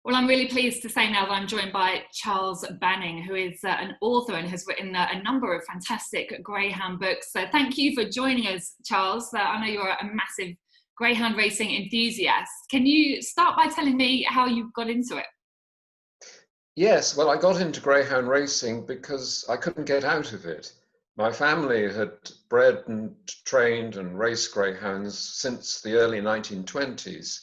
Well, I'm really pleased to say now that I'm joined by Charles Blanning, who is an author and has written a number of fantastic Greyhound books. So thank you for joining us, Charles. I know you're a massive Greyhound racing enthusiast. Can you start by telling me how you got into it? Yes, well, I got into greyhound racing because I couldn't get out of it. My family had bred and trained and raced greyhounds since the early 1920s.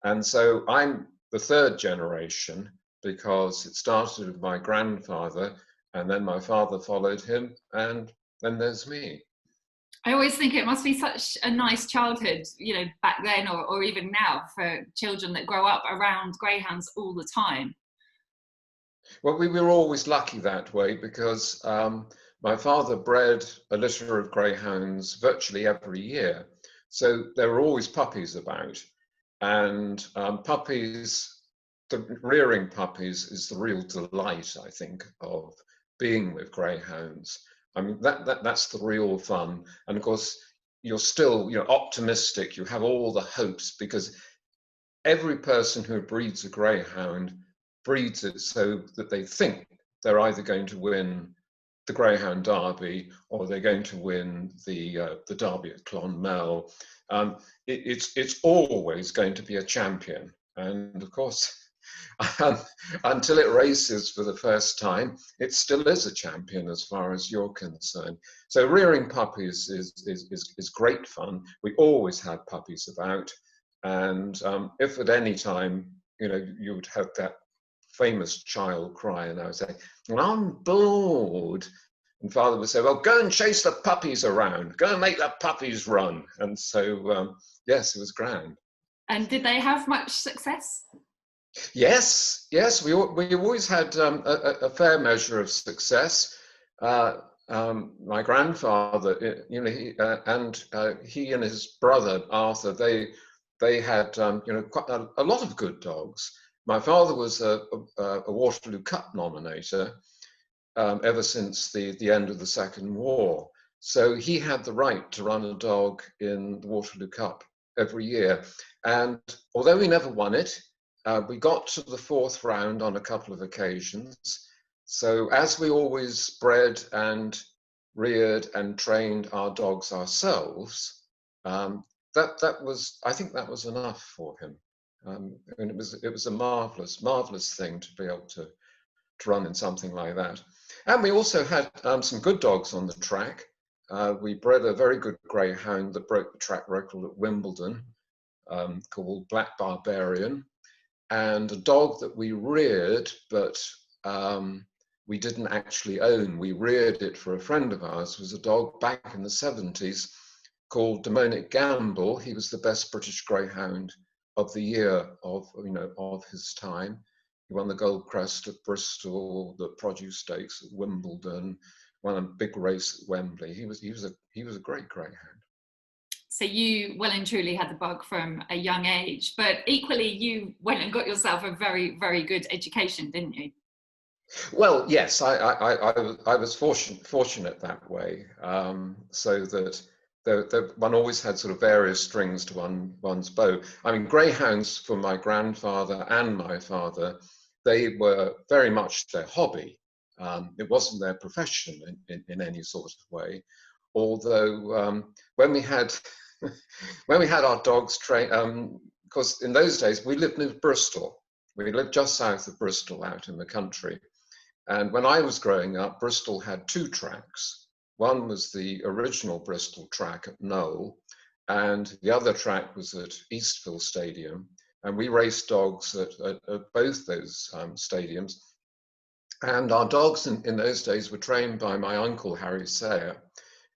And so I'm the third generation because it started with my grandfather, and then my father followed him, and then there's me. I always think it must be such a nice childhood, back then or even now for children that grow up around greyhounds all the time. Well, we were always lucky that way because my father bred a litter of greyhounds virtually every year. So there were always puppies about. And puppies, the rearing puppies is the real delight, I think, of being with greyhounds. I mean, that's the real fun. And of course, you're still, optimistic. You have all the hopes because every person who breeds a greyhound breeds it so that they think they're either going to win the Greyhound Derby or they're going to win the Derby at Clonmel. It's always going to be a champion, and of course, until it races for the first time, it still is a champion as far as you're concerned. So rearing puppies is great fun. We always had puppies about. And if at any time, you would have that famous child cry, and I would say, well, I'm bored. And father would say, well, go and chase the puppies around. Go and make the puppies run. And so, yes, it was grand. And did they have much success? Yes, yes, we always had a fair measure of success. My grandfather, he and his brother Arthur, they had quite a lot of good dogs. My father was a Waterloo Cup nominator ever since the end of the Second War. So he had the right to run a dog in the Waterloo Cup every year. And although we never won it, we got to the fourth round on a couple of occasions. So as we always bred and reared and trained our dogs ourselves, I think that was enough for him. And it was a marvelous thing to be able to run in something like that. And we also had some good dogs on the track. We bred a very good greyhound that broke the track record at Wimbledon, called Black Barbarian, and a dog that we reared, but we didn't actually own. We reared it for a friend of ours. It was a dog back in the 70s called Demonic Gamble. He was the best British greyhound of the year of his time. He won the Gold Crest at Bristol, the Produce Stakes at Wimbledon, won a big race at Wembley. He was a great greyhound. So you well and truly had the bug from a young age, but equally you went and got yourself a very, very good education, didn't you? Well, yes, I was fortunate that way, so that one always had sort of various strings to one's bow. I mean, greyhounds for my grandfather and my father, they were very much their hobby. It wasn't their profession in any sort of way. Although when we had when we had our dogs trained, because in those days we lived near Bristol. We lived just south of Bristol, out in the country. And when I was growing up, Bristol had two tracks. One was the original Bristol track at Knowle, and the other track was at Eastville Stadium. And we raced dogs at both those stadiums. And our dogs in those days were trained by my uncle, Hare.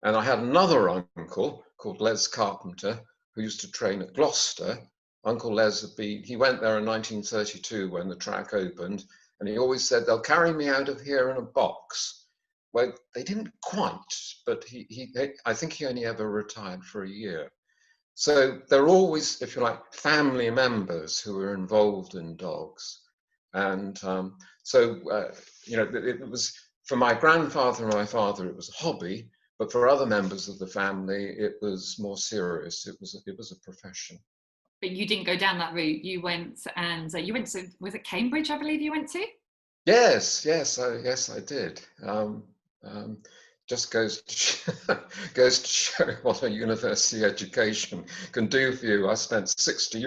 And I had another uncle called Les Carpenter, who used to train at Gloucester. Uncle Les he went there in 1932 when the track opened, and he always said, they'll carry me out of here in a box. Well, they didn't quite, but I think he only ever retired for a year. So there are always, if you like, family members who are involved in dogs. And it was, for my grandfather and my father, it was a hobby, but for other members of the family, it was more serious. It was a profession. But you didn't go down that route. You went and you went to, was it Cambridge, I believe you went to? Yes, I did. Just goes goes to show what a university education can do for you. I spent 60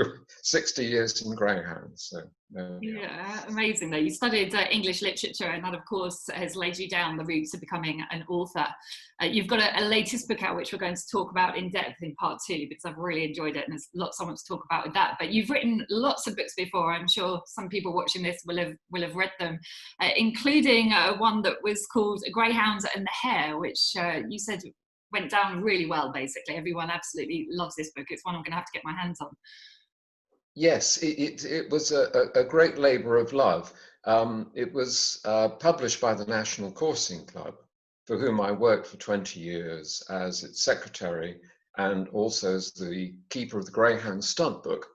years in Greyhound, so there we are. Yeah, amazing though. You studied English literature, and that, of course, has laid you down the route to becoming an author. You've got a latest book out, which we're going to talk about in depth in part 2, because I've really enjoyed it, and there's lots I want to talk about with that. But you've written lots of books before. I'm sure some people watching this will have read them, including one that was called Greyhound and the Hare, which you said went down really well. Basically, everyone absolutely loves this book. It's one I'm going to have to get my hands on. Yes, it was a great labour of love. It was published by the National Coursing Club, for whom I worked for 20 years as its secretary and also as the keeper of the Greyhound stunt book.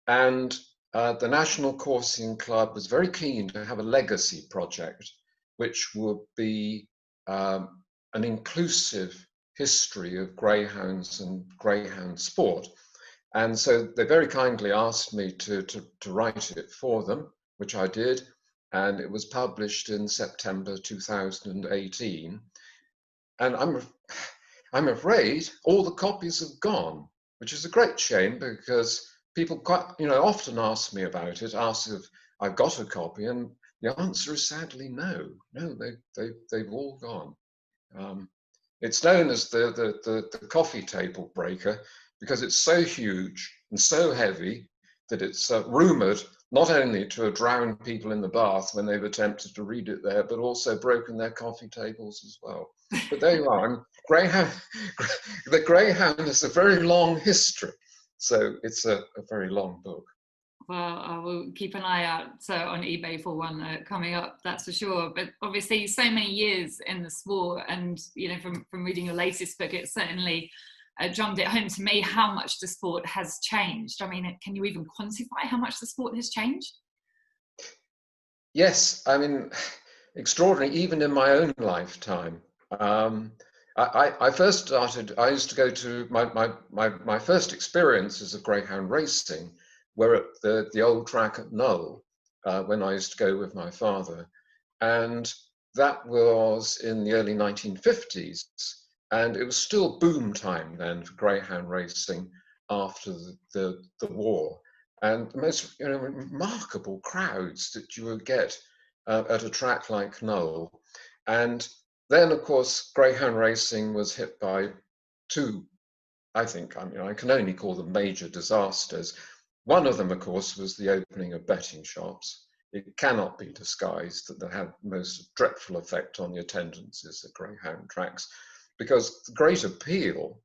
And the National Coursing Club was very keen to have a legacy project, which would be an inclusive history of greyhounds and greyhound sport. And so they very kindly asked me to write it for them, which I did. And it was published in September 2018. And I'm afraid all the copies have gone, which is a great shame, because people quite, often ask me about it, ask if I've got a copy, and the answer is sadly no. No, they've all gone. It's known as the coffee table breaker, because it's so huge and so heavy that it's rumoured not only to have drowned people in the bath when they've attempted to read it there, but also broken their coffee tables as well. But there you are. Greyhound, the Greyhound has a very long history, so it's a very long book. Well, I will keep an eye out on eBay for one coming up, that's for sure. But obviously, so many years in the sport, and from reading your latest book, it certainly drummed it home to me how much the sport has changed. I mean, can you even quantify how much the sport has changed? Yes, I mean, extraordinary, even in my own lifetime. I first started, I used to go to my first experiences of greyhound racing were at the old track at Knoll, when I used to go with my father. And that was in the early 1950s. And it was still boom time then for greyhound racing after the war. And the most remarkable crowds that you would get at a track like Knoll. And then, of course, greyhound racing was hit by two, I think, I can only call them major disasters. One of them, of course, was the opening of betting shops. It cannot be disguised that they had the most dreadful effect on the attendances at greyhound tracks, because the great appeal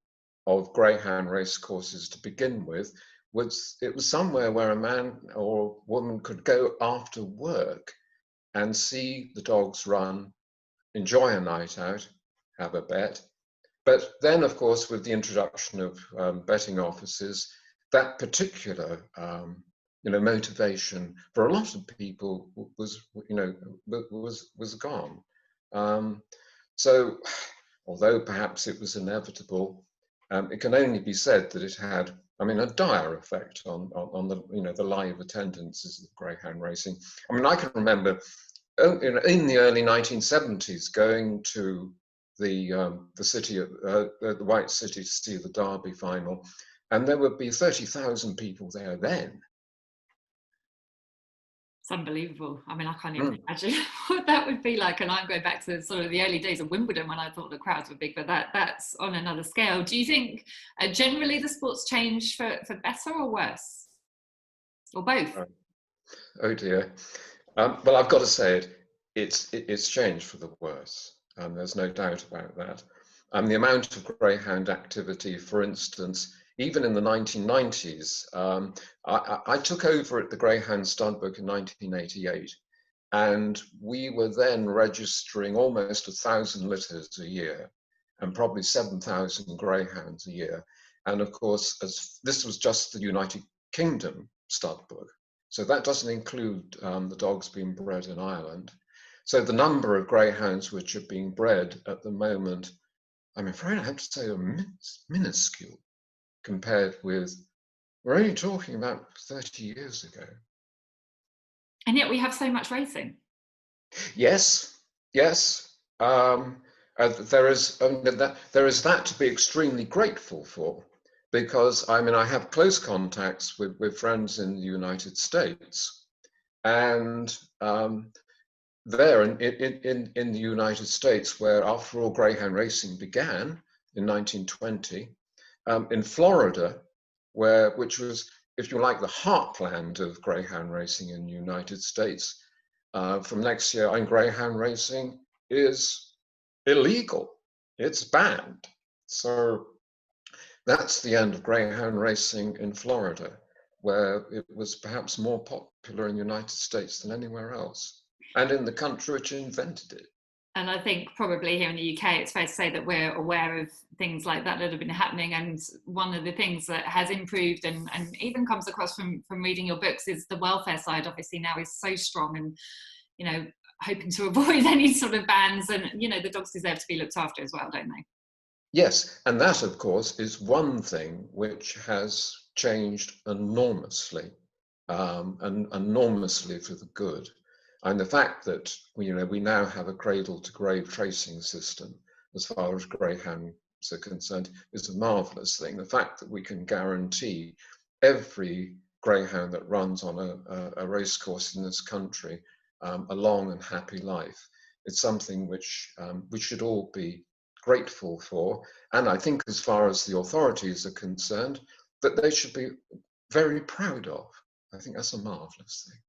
of greyhound race courses to begin with was it was somewhere where a man or woman could go after work and see the dogs run, enjoy a night out, have a bet. But then, of course, with the introduction of betting offices, that particular motivation for a lot of people was gone. So, although perhaps it was inevitable, it can only be said that it had, a dire effect on the live attendances of greyhound racing. I can remember in the early 1970s going to the city, the White City, to see the Derby final, and there would be 30,000 people there then. It's unbelievable. I can't even imagine what that would be like. And I'm going back to sort of the early days of Wimbledon when I thought the crowds were big, but that's on another scale. Do you think generally the sport's changed for better or worse? Or both? Oh dear. Well, I've got to say it's changed for the worse. There's no doubt about that. The amount of greyhound activity, for instance, even in the 1990s, I took over at the Greyhound Stud Book in 1988, and we were then registering almost 1,000 litters a year, and probably 7,000 greyhounds a year. And of course, as this was just the United Kingdom stud book, so that doesn't include the dogs being bred in Ireland. So the number of greyhounds which are being bred at the moment, I'm afraid I have to say, are minuscule compared with We're only talking about 30 years ago. And yet we have so much racing. Yes, yes. There is there is that to be extremely grateful for, because I mean I have close contacts with friends in the United States, and there in the United States, where after all greyhound racing began in 1920, in Florida, which was, if you like, the heartland of greyhound racing in the United States. From next year on, greyhound racing is illegal. It's banned. So that's the end of greyhound racing in Florida, where it was perhaps more popular in the United States than anywhere else, and in the country which invented it. And I think probably here in the UK, it's fair to say that we're aware of things like that have been happening. And one of the things that has improved and even comes across from reading your books is the welfare side, obviously now is so strong, and, you know, hoping to avoid any sort of bans. And, you know, the dogs deserve to be looked after as well, don't they? Yes, and that, of course, is one thing which has changed enormously, and enormously for the good. And the fact that we now have a cradle-to-grave tracing system as far as greyhounds are concerned is a marvelous thing. The fact that we can guarantee every greyhound that runs on a race course in this country a long and happy life, it's something which we should all be grateful for. And I think, as far as the authorities are concerned, that they should be very proud of. I think that's a marvelous thing.